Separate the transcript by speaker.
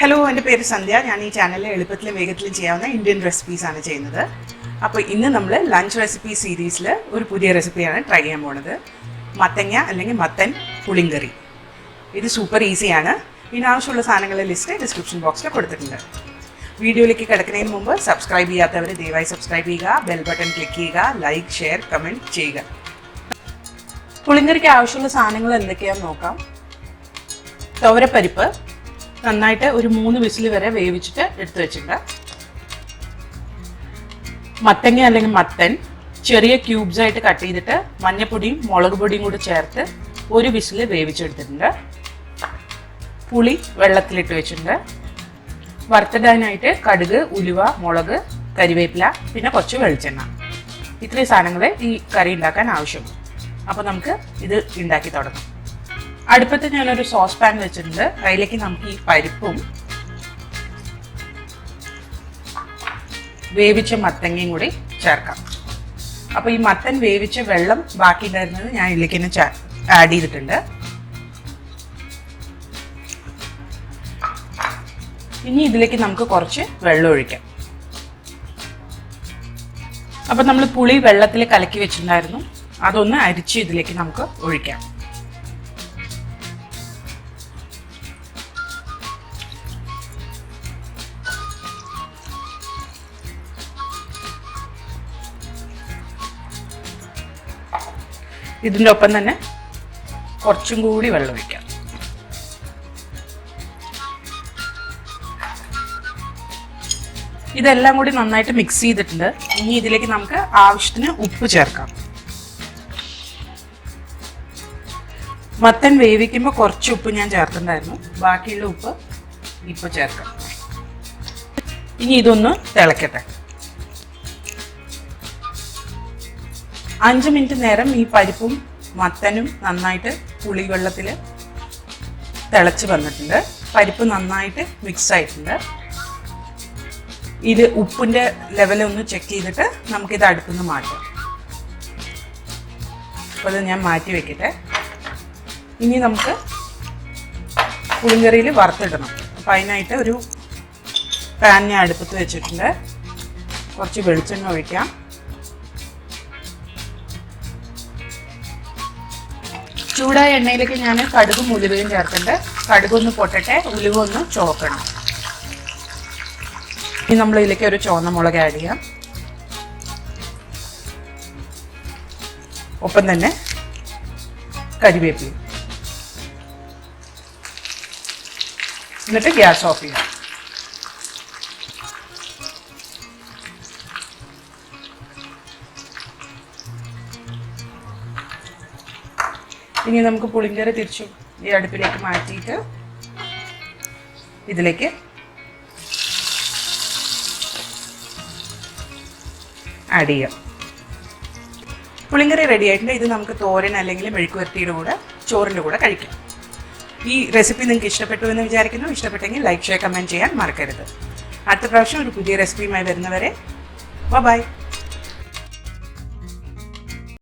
Speaker 1: Hello, എൻ്റെ പേര് സന്ധ്യ. ഞാൻ ഈ ചാനലിൽ എളുപ്പത്തിലും വേഗത്തിലും ചെയ്യാവുന്ന ഇന്ത്യൻ റെസിപ്പീസാണ് ചെയ്യുന്നത്. അപ്പോൾ ഇന്ന് നമ്മൾ ലഞ്ച് റെസിപ്പി സീരീസിൽ ഒരു പുതിയ റെസിപ്പിയാണ് ട്രൈ ചെയ്യാൻ പോകുന്നത്. മത്തങ്ങ അല്ലെങ്കിൽ മത്തൻ പുളിങ്കറി. ഇത് സൂപ്പർ ഈസിയാണ്. ഇതിനാവശ്യമുള്ള സാധനങ്ങളുടെ ലിസ്റ്റ് ഡിസ്ക്രിപ്ഷൻ ബോക്സിൽ കൊടുത്തിട്ടുണ്ട്. വീഡിയോയിലേക്ക് കിടക്കുന്നതിന് മുമ്പ് സബ്സ്ക്രൈബ് ചെയ്യാത്തവർ ദയവായി സബ്സ്ക്രൈബ് ചെയ്യുക, ബെൽ ബട്ടൺ ക്ലിക്ക് ചെയ്യുക, ലൈക്ക്, ഷെയർ, കമൻറ്റ് ചെയ്യുക. പുളിങ്കറിക്ക് ആവശ്യമുള്ള സാധനങ്ങൾ എന്തൊക്കെയാണെന്ന് നോക്കാം. തുവരപ്പരിപ്പ് നന്നായിട്ട് ഒരു 3 വിസിൽ വരെ വേവിച്ചിട്ട് എടുത്തു വെച്ചിട്ടുണ്ട്. മത്തങ്ങ അല്ലെങ്കിൽ മത്തൻ ചെറിയ ക്യൂബ്സ് ആയിട്ട് കട്ട് ചെയ്തിട്ട് മഞ്ഞപ്പൊടിയും മുളക് പൊടിയും കൂടി ചേർത്ത് 1 വിസിൽ വേവിച്ചെടുത്തിട്ടുണ്ട്. പുളി വെള്ളത്തിലിട്ട് വെച്ചിട്ടുണ്ട്. വറുത്തിടാനായിട്ട് കടുക്, ഉലുവ, മുളക്, കരിവേപ്പില, പിന്നെ കുറച്ച് വെളിച്ചെണ്ണ. ഇത്രയും സാധനങ്ങൾ ഈ കറി ഉണ്ടാക്കാൻ ആവശ്യമുള്ളൂ. അപ്പോൾ നമുക്ക് ഇത് ഉണ്ടാക്കി തുടങ്ങാം. അടുപ്പത്ത് ഞാനൊരു സോസ് പാൻ വെച്ചിട്ടുണ്ട്. അതിലേക്ക് നമുക്ക് ഈ പരിപ്പും വേവിച്ച മത്തങ്ങയും കൂടി ചേർക്കാം. അപ്പോൾ ഈ മത്തൻ വേവിച്ച വെള്ളം ബാക്കി ഉണ്ടായിരുന്നത് ഞാൻ ഇതിലേക്ക് തന്നെ ആഡ് ചെയ്തിട്ടുണ്ട്. ഇനി ഇതിലേക്ക് നമുക്ക് കുറച്ച് വെള്ളം ഒഴിക്കാം. അപ്പം നമ്മൾ പുളി വെള്ളത്തിൽ കലക്കി വെച്ചിട്ടുണ്ടായിരുന്നു, അതൊന്ന് അരിച്ച് ഇതിലേക്ക് നമുക്ക് ഒഴിക്കാം. ഇതിൻ്റെ ഒപ്പം തന്നെ കുറച്ചും കൂടി വെള്ളം ഒഴിക്കാം. ഇതെല്ലാം കൂടി നന്നായിട്ട് മിക്സ് ചെയ്തിട്ടുണ്ട്. ഇനി ഇതിലേക്ക് നമുക്ക് ആവശ്യത്തിന് ഉപ്പ് ചേർക്കാം. മത്തൻ വേവിക്കുമ്പോൾ കുറച്ച് ഉപ്പ് ഞാൻ ചേർത്തിട്ടുണ്ടായിരുന്നു, ബാക്കിയുള്ള ഉപ്പ് ഇപ്പോൾ ചേർക്കാം. ഇനി ഇതൊന്ന് തിളക്കട്ടെ. 5 മിനിറ്റ് നേരം ഈ പരിപ്പും മത്തനും നന്നായിട്ട് പുളിവെള്ളത്തിൽ തിളച്ച് വന്നിട്ടുണ്ട്. പരിപ്പ് നന്നായിട്ട് മിക്സ് ആയിട്ടുണ്ട്. ഇത് ഉപ്പിൻ്റെ ലെവലൊന്ന് ചെക്ക് ചെയ്തിട്ട് നമുക്കിത് അടുപ്പിൽ നിന്ന് മാറ്റാം. അപ്പോൾ അത് ഞാൻ മാറ്റി വെക്കട്ടെ. ഇനി നമുക്ക് പുളിങ്കറിയിൽ വറുത്തിടണം. അപ്പോൾ അതിനായിട്ട് ഒരു പാൻ ഞാൻ അടുപ്പത്ത് വെച്ചിട്ടുണ്ട്. കുറച്ച് വെളിച്ചെണ്ണ ഒഴിക്കാം. ചൂടായ എണ്ണയിലേക്ക് ഞാൻ കടുകും ഉലുവയും ചേർത്തിട്ടുണ്ട്. കടുകൊന്ന് പൊട്ടട്ടെ, ഉലുവ ഒന്ന് ചോക്കണം. ഇനി നമ്മൾ ഇതിലേക്ക് ഒരു ചുവന്ന മുളക് ആഡ് ചെയ്യാം. ഒപ്പം തന്നെ കരിവേപ്പില. എന്നിട്ട് ഗ്യാസ് ഓഫ് ചെയ്യാം. ഇനി നമുക്ക് പുളിങ്കറി തിരിച്ചു ഈ അടുപ്പിലേക്ക് മാറ്റിയിട്ട് ഇതിലേക്ക് ആഡ് ചെയ്യാം. പുളിങ്കറി റെഡി ആയിട്ടുണ്ട്. ഇത് നമുക്ക് തോരൻ അല്ലെങ്കിൽ മെഴുക്കുവരട്ടിയുടെ കൂടെ, ചോറിൻ്റെ കൂടെ കഴിക്കാം. ഈ റെസിപ്പി നിങ്ങൾക്ക് ഇഷ്ടപ്പെട്ടു എന്ന് വിചാരിക്കുന്നു. ഇഷ്ടപ്പെട്ടെങ്കിൽ ലൈക്ക്, ഷെയർ, കമൻറ്റ് ചെയ്യാൻ മറക്കരുത്. അടുത്ത പ്രാവശ്യം ഒരു പുതിയ റെസിപ്പിയുമായി വരുന്നവരെ ബൈ.